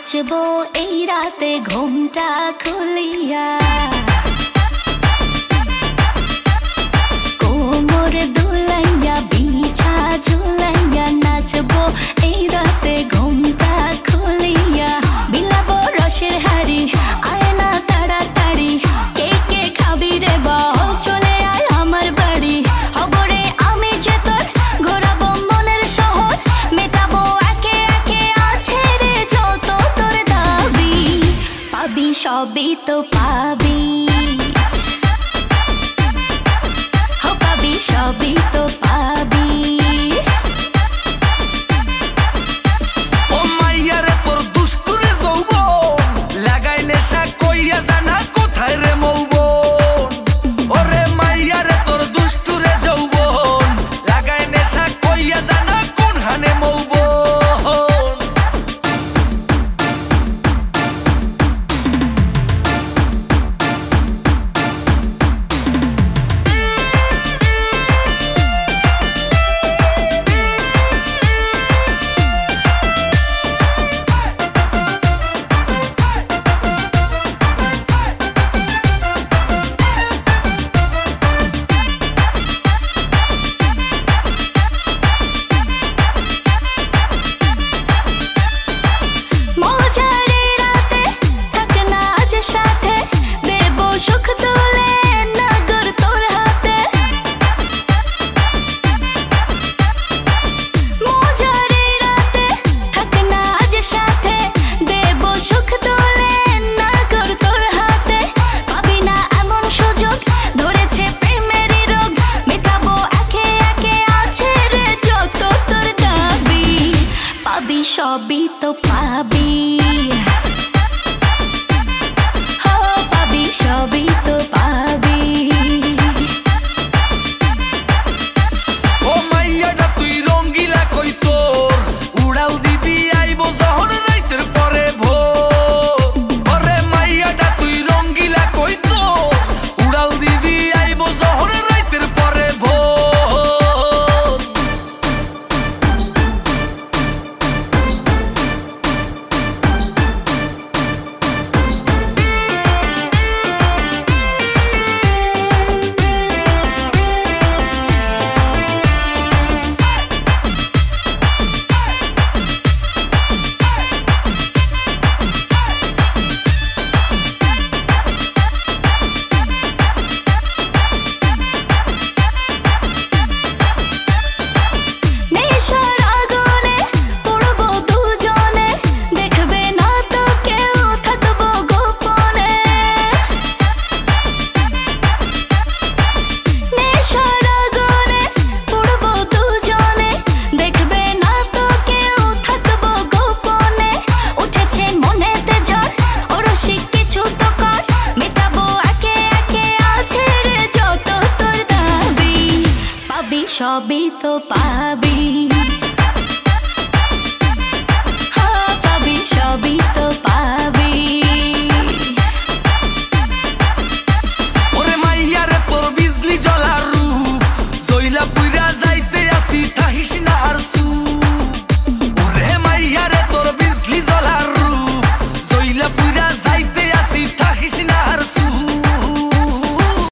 নাচবো এই রাতে ঘুমটা খুলিয়া, কোমর দুলাইয়া বিছা ঝুলাইয়া নাচবো এই রাতে ঘুমটা খুলিয়া। বিলাবো রসের হাড়ি আয় না তাড়াতাড়ি, কে কে খাবি রে বল চলে আয় আমার বাড়ি। হবরে আমি যে তোর ঘোরাবো মনের শহর, মেটাবো একে একে আছে রে যত তোর দাবি। পাবি সবই তো পাবি, সবই তো পাবি। ও মাইয়ারে তোর দুষ্টুরে যৌবন লাগাই নেশা কইয়া জানা কোথায় রে মৌবন। ওরে মাইয়ারে তোর দুষ্টুরে যৌবন লাগাই নেশা কইয়া জানা কোন হানে মৌবন। সবই তো পাবি, হো পাবি সবই তো পাবি। ও মাইয়াটা তুই রঙ্গিলা কই তোর উড়াল দিবি আইবো যখন রাইতের পরে ভোর। ওরে মাইয়াটা তুই রঙ্গিলা কই তোর উড়াল দিবি আইবো যখন রাইতের পরে ভোর। সবই তো পাবি, হো পাবি সবই তো পাবি।